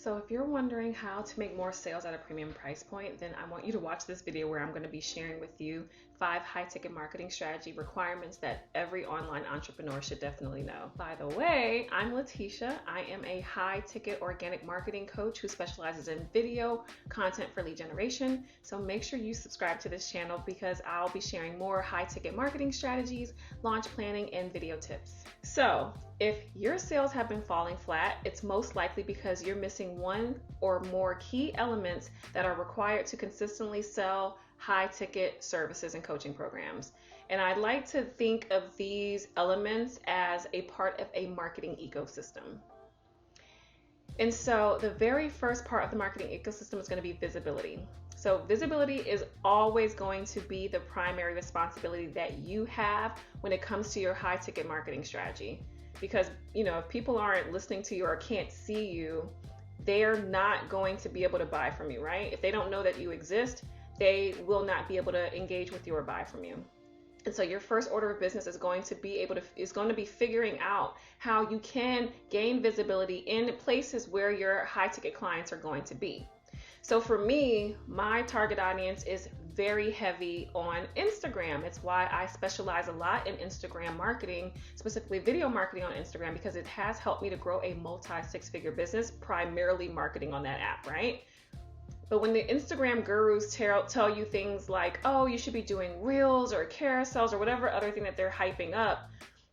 So if you're wondering how to make more sales at a premium price point, then I want you to watch this video where I'm going to be sharing with you 5 high-ticket marketing strategy requirements that every online entrepreneur should definitely know. By the way, I'm Latesha. I am a high-ticket organic marketing coach who specializes in video content for lead generation. So make sure you subscribe to this channel because I'll be sharing more high-ticket marketing strategies, launch planning, and video tips. So if your sales have been falling flat, it's most likely because you're missing one or more key elements that are required to consistently sell high-ticket services and coaching programs. And I like to think of these elements as a part of a marketing ecosystem. And so the very first part of the marketing ecosystem is going to be visibility. So visibility is always going to be the primary responsibility that you have when it comes to your high-ticket marketing strategy. Because, if people aren't listening to you or can't see you, they're not going to be able to buy from you, right? If they don't know that you exist, they will not be able to engage with you or buy from you. And so your first order of business is going to be figuring out how you can gain visibility in places where your high-ticket clients are going to be. So for me, my target audience is very heavy on Instagram. It's why I specialize a lot in Instagram marketing, specifically video marketing on Instagram, because it has helped me to grow a multi-six-figure business, primarily marketing on that app, right? But when the Instagram gurus tell you things like, oh, you should be doing reels or carousels or whatever other thing that they're hyping up,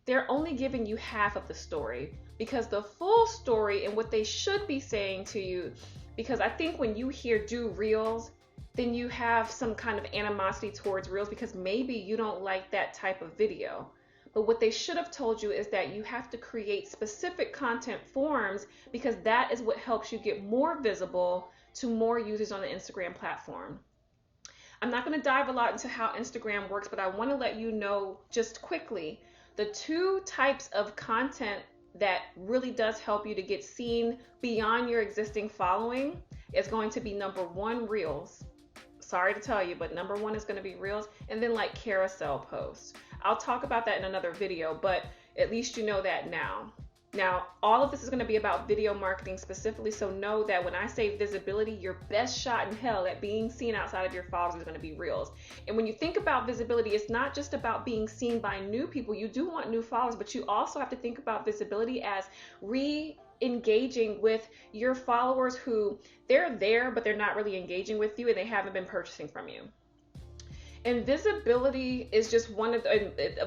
they're only giving you half of the story, because the full story and what they should be saying to you, because I think when you hear do reels, then you have some kind of animosity towards reels because maybe you don't like that type of video. But what they should have told you is that you have to create specific content forms, because that is what helps you get more visible to more users on the Instagram platform. I'm not going to dive a lot into how Instagram works, but I want to let you know just quickly the 2 types of content that really does help you to get seen beyond your existing following is going to be number 1, reels. Sorry to tell you, but number 1 is going to be reels, and then like carousel posts. I'll talk about that in another video, but at least you know that now. Now, all of this is going to be about video marketing specifically, so know that when I say visibility, your best shot in hell at being seen outside of your followers is going to be reels. And when you think about visibility, it's not just about being seen by new people. You do want new followers, but you also have to think about visibility as re-engaging with your followers who they're there, but they're not really engaging with you and they haven't been purchasing from you. And visibility is just one of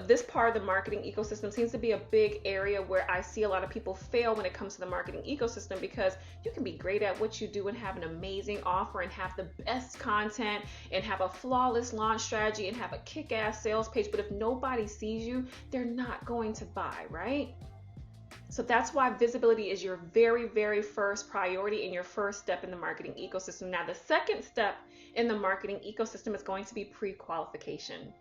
this part of the marketing ecosystem seems to be a big area where I see a lot of people fail when it comes to the marketing ecosystem, because you can be great at what you do and have an amazing offer and have the best content and have a flawless launch strategy and have a kick-ass sales page, but if nobody sees you, they're not going to buy, right? So that's why visibility is your very, very first priority and your first step in the marketing ecosystem. Now, the second step in the marketing ecosystem is going to be pre-qualification.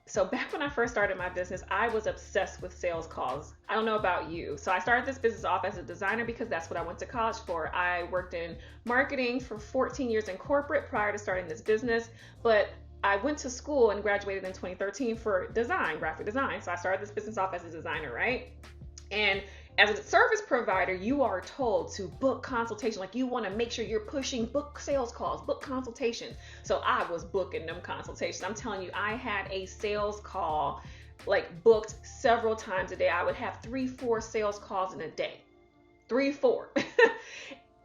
So back when I first started my business, I was obsessed with sales calls. I don't know about you. So I started this business off as a designer because that's what I went to college for. I worked in marketing for 14 years in corporate prior to starting this business, but I went to school and graduated in 2013 for design, graphic design. So I started this business off as a designer, right? And as a service provider, you are told to book consultation. Like, you want to make sure you're pushing book sales calls, book consultations. So I was booking them consultations. I'm telling you, I had a sales call like booked several times a day. I would have 3-4 sales calls in a day, 3-4.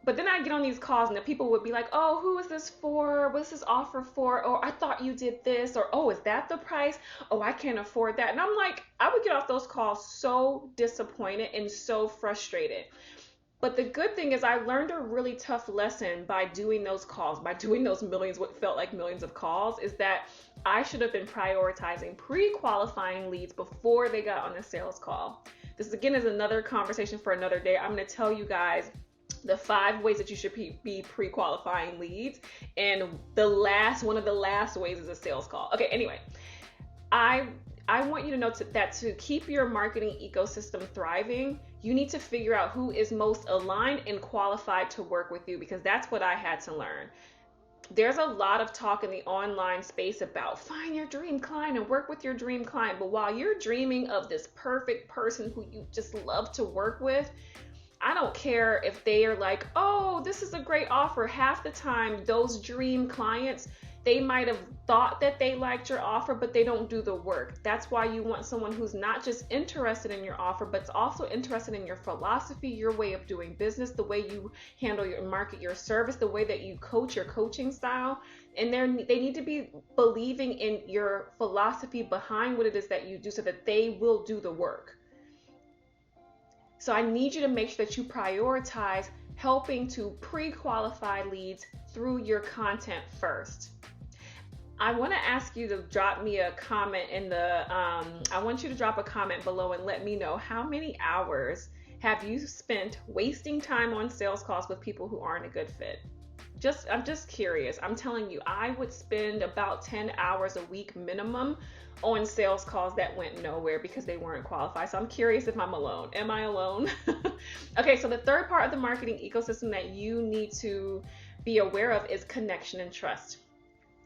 But then I get on these calls and the people would be like, oh, who is this for? What's this offer for? Or I thought you did this. Or, oh, is that the price? Oh, I can't afford that. And I'm like, I would get off those calls so disappointed and so frustrated. But the good thing is I learned a really tough lesson by doing those calls, by doing those millions, what felt like millions of calls, is that I should have been prioritizing pre-qualifying leads before they got on a sales call. This, again, is another conversation for another day. I'm going to tell you guys the 5 ways that you should be pre-qualifying leads, and one of the last ways is a sales call. Okay, anyway, I want you to know that to keep your marketing ecosystem thriving, you need to figure out who is most aligned and qualified to work with you, because that's what I had to learn. There's a lot of talk in the online space about find your dream client and work with your dream client, but while you're dreaming of this perfect person who you just love to work with, I don't care if they are like, oh, this is a great offer. Half the time, those dream clients, they might have thought that they liked your offer, but they don't do the work. That's why you want someone who's not just interested in your offer, but also interested in your philosophy, your way of doing business, the way you handle your market, your service, the way that you coach, your coaching style. And they need to be believing in your philosophy behind what it is that you do so that they will do the work. So I need you to make sure that you prioritize helping to pre-qualify leads through your content first. I want to ask you to drop me a comment in the, I want you to drop a comment below and let me know how many hours have you spent wasting time on sales calls with people who aren't a good fit. I'm just curious. I'm telling you, I would spend about 10 hours a week minimum on sales calls that went nowhere because they weren't qualified. So I'm curious if I'm alone. Am I alone? Okay, so the third part of the marketing ecosystem that you need to be aware of is connection and trust.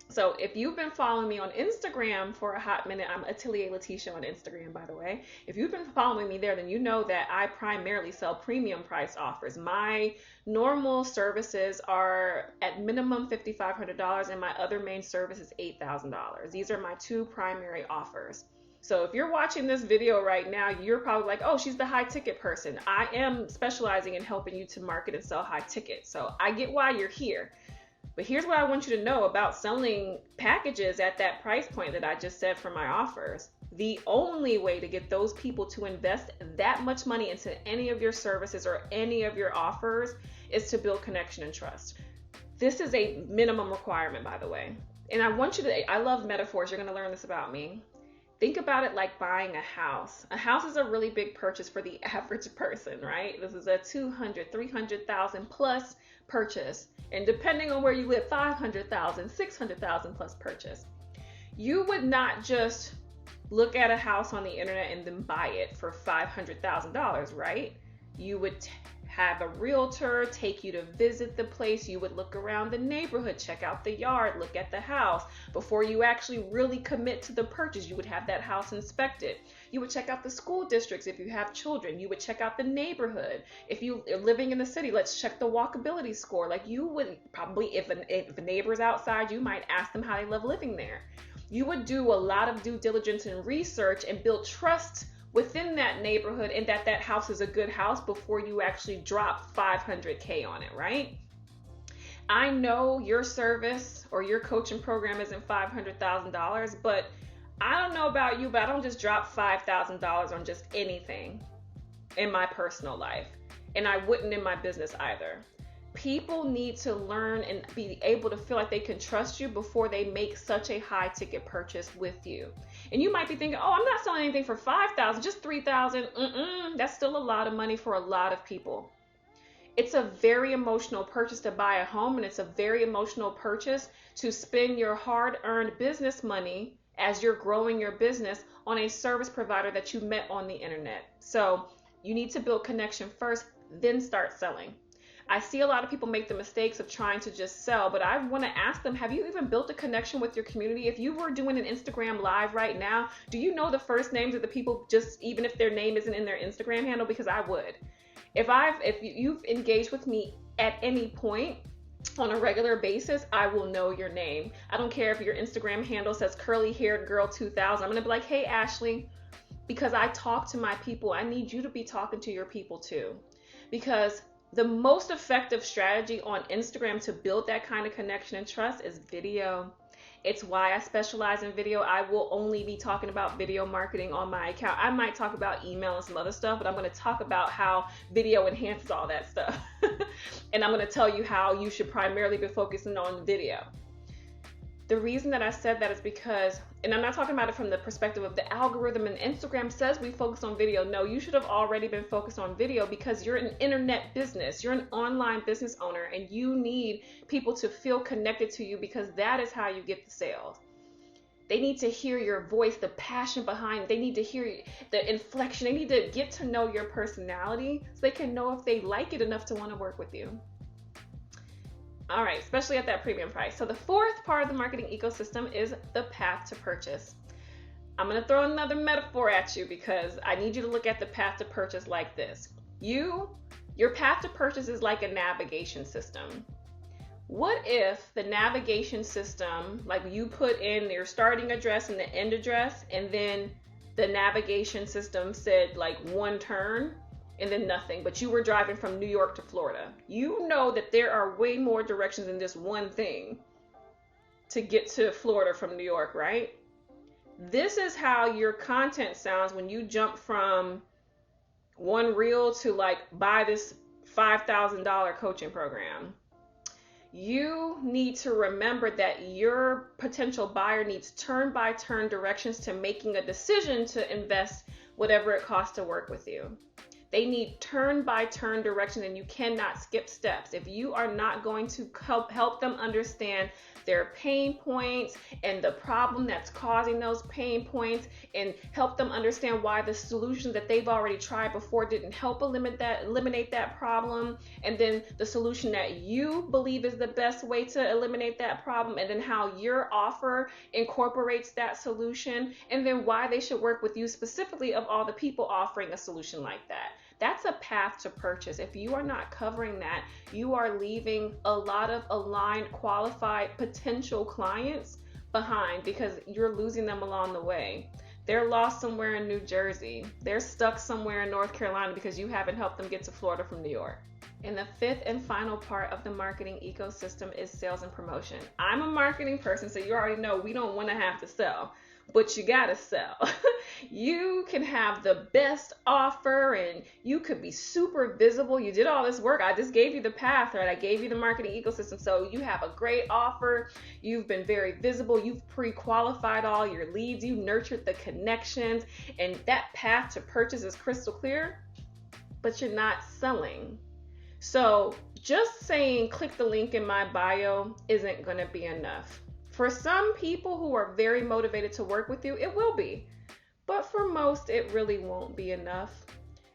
So if you've been following me on Instagram for a hot minute, I'm Atelier Latesha on Instagram, by the way. If you've been following me there, then you know that I primarily sell premium price offers. My normal services are at minimum $5,500 and my other main service is $8,000. These are my two primary offers. So if you're watching this video right now, you're probably like, oh, she's the high ticket person. I am specializing in helping you to market and sell high ticket. So I get why you're here. But here's what I want you to know about selling packages at that price point that I just said for my offers. The only way to get those people to invest that much money into any of your services or any of your offers is to build connection and trust. This is a minimum requirement, by the way. And I want you to, I love metaphors. You're going to learn this about me. Think about it like buying a house. A house is a really big purchase for the average person, right? This is a $200,000, $300,000 plus purchase. And depending on where you live, $500,000, $600,000 plus purchase. You would not just look at a house on the internet and then buy it for $500,000, right? You would have a realtor take you to visit the place. You would look around the neighborhood, check out the yard, look at the house. Before you actually really commit to the purchase, you would have that house inspected. You would check out the school districts if you have children. You would check out the neighborhood. If you are living in the city, let's check the walkability score. Like you would probably, if a neighbor's outside, you might ask them how they love living there. You would do a lot of due diligence and research and build trust within that neighborhood and that house is a good house before you actually drop $500K on it, right? I know your service or your coaching program isn't $500,000, but I don't know about you, but I don't just drop $5,000 on just anything in my personal life. And I wouldn't in my business either. People need to learn and be able to feel like they can trust you before they make such a high ticket purchase with you. And you might be thinking, oh, I'm not selling anything for $5,000, just $3,000. That's still a lot of money for a lot of people. It's a very emotional purchase to buy a home, and it's a very emotional purchase to spend your hard-earned business money as you're growing your business on a service provider that you met on the internet. So you need to build connection first, then start selling. I see a lot of people make the mistakes of trying to just sell, but I want to ask them, have you even built a connection with your community? If you were doing an Instagram live right now, do you know the first names of the people, just even if their name isn't in their Instagram handle? Because I would. If you've engaged with me at any point on a regular basis, I will know your name. I don't care if your Instagram handle says curly haired girl 2000. I'm going to be like, hey, Ashley, because I talk to my people. I need you to be talking to your people too, because the most effective strategy on Instagram to build that kind of connection and trust is video. It's why I specialize in video. I will only be talking about video marketing on my account. I might talk about email and some other stuff, but I'm going to talk about how video enhances all that stuff. And I'm going to tell you how you should primarily be focusing on video. The reason that I said that is because, and I'm not talking about it from the perspective of the algorithm and Instagram says we focus on video. No, you should have already been focused on video because you're an internet business. You're an online business owner and you need people to feel connected to you because that is how you get the sales. They need to hear your voice, the passion behind it. They need to hear the inflection. They need to get to know your personality so they can know if they like it enough to want to work with you. All right, especially at that premium price. So the fourth part of the marketing ecosystem is the path to purchase. I'm going to throw another metaphor at you because I need you to look at the path to purchase like this. You Your path to purchase is like a navigation system. What if the navigation system, like you put in your starting address and the end address, and then the navigation system said like one turn and then nothing, but you were driving from New York to Florida? You know that there are way more directions than just one thing to get to Florida from New York, right? This is how your content sounds when you jump from one reel to like buy this $5,000 coaching program. You need to remember that your potential buyer needs turn-by-turn directions to making a decision to invest whatever it costs to work with you. They need turn-by-turn directions, and you cannot skip steps. If you are not going to help them understand their pain points and the problem that's causing those pain points, and help them understand why the solutions that they've already tried before didn't help eliminate that problem, and then the solution that you believe is the best way to eliminate that problem, and then how your offer incorporates that solution, and then why they should work with you specifically of all the people offering a solution like that. That's a path to purchase. If you are not covering that, you are leaving a lot of aligned, qualified potential clients behind because you're losing them along the way. They're lost somewhere in New Jersey. They're stuck somewhere in North Carolina because you haven't helped them get to Florida from New York. And the fifth and final part of the marketing ecosystem is sales and promotion. I'm a marketing person, so you already know we don't want to have to sell, but you gotta sell. You can have the best offer and you could be super visible. You did all this work. I just gave you the path, right? I gave you the marketing ecosystem. So you have a great offer. You've been very visible. You've pre-qualified all your leads. You nurtured the connections, and that path to purchase is crystal clear, but you're not selling. So just saying, click the link in my bio isn't going to be enough. For some people who are very motivated to work with you, it will be. But for most, it really won't be enough.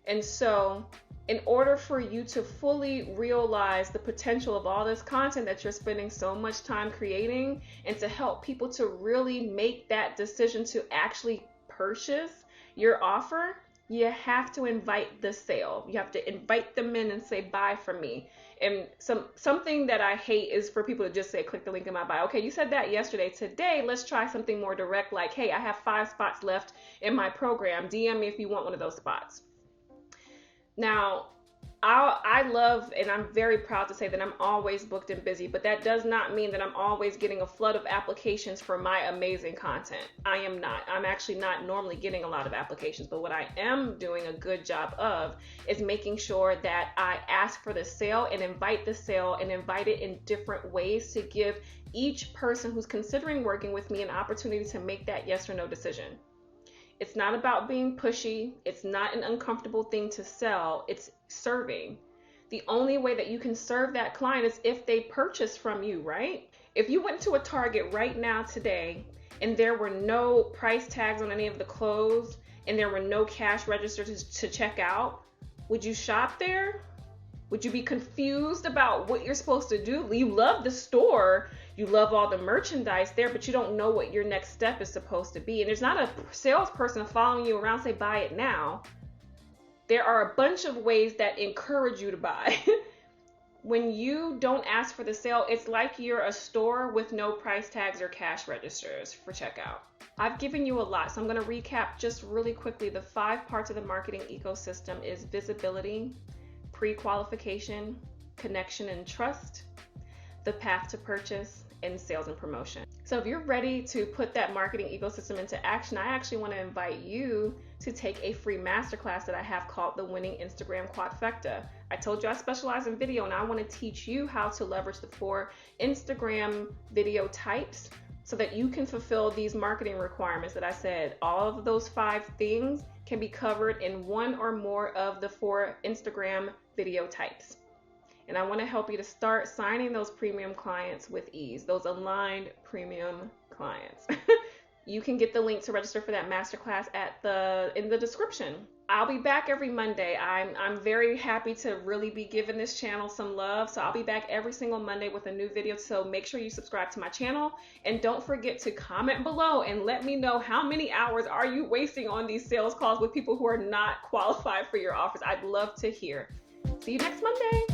And so in order for you to fully realize the potential of all this content that you're spending so much time creating, and to help people to really make that decision to actually purchase your offer, you have to invite the sale. You have to invite them in and say, buy from me. And something that I hate is for people to just say, click the link in my bio. Okay, you said that yesterday. Today, let's try something more direct, like, hey, I have 5 spots left in my program. DM me if you want one of those spots. Now, I love, and I'm very proud to say that I'm always booked and busy, but that does not mean that I'm always getting a flood of applications for my amazing content. I am not. I'm actually not normally getting a lot of applications, but what I am doing a good job of is making sure that I ask for the sale and invite the sale, and invite it in different ways to give each person who's considering working with me an opportunity to make that yes or no decision. It's not about being pushy. It's not an uncomfortable thing to sell. It's serving. The only way that you can serve that client is if they purchase from you, right? If you went to a Target right now today and there were no price tags on any of the clothes and there were no cash registers to check out, would you shop there? Would you be confused about what you're supposed to do? You love the store, you love all the merchandise there, but you don't know what your next step is supposed to be. And there's not a salesperson following you around say, buy it now. There are a bunch of ways that encourage you to buy. When you don't ask for the sale, it's like you're a store with no price tags or cash registers for checkout. I've given you a lot, so I'm going to recap just really quickly. The 5 parts of the marketing ecosystem is visibility, pre-qualification, connection and trust, the path to purchase, and sales and promotion. So if you're ready to put that marketing ecosystem into action, I actually want to invite you to take a free masterclass that I have called the Winning Instagram Quadfecta. I told you I specialize in video, and I want to teach you how to leverage the 4 Instagram video types so that you can fulfill these marketing requirements that I said. All of those 5 things can be covered in 1 or more of the 4 Instagram video types. And I want to help you to start signing those premium clients with ease, those aligned premium clients. You can get the link to register for that masterclass in the description. I'll be back every Monday. I'm very happy to really be giving this channel some love. So I'll be back every single Monday with a new video. So make sure you subscribe to my channel, and don't forget to comment below and let me know how many hours are you wasting on these sales calls with people who are not qualified for your offers. I'd love to hear. See you next Monday.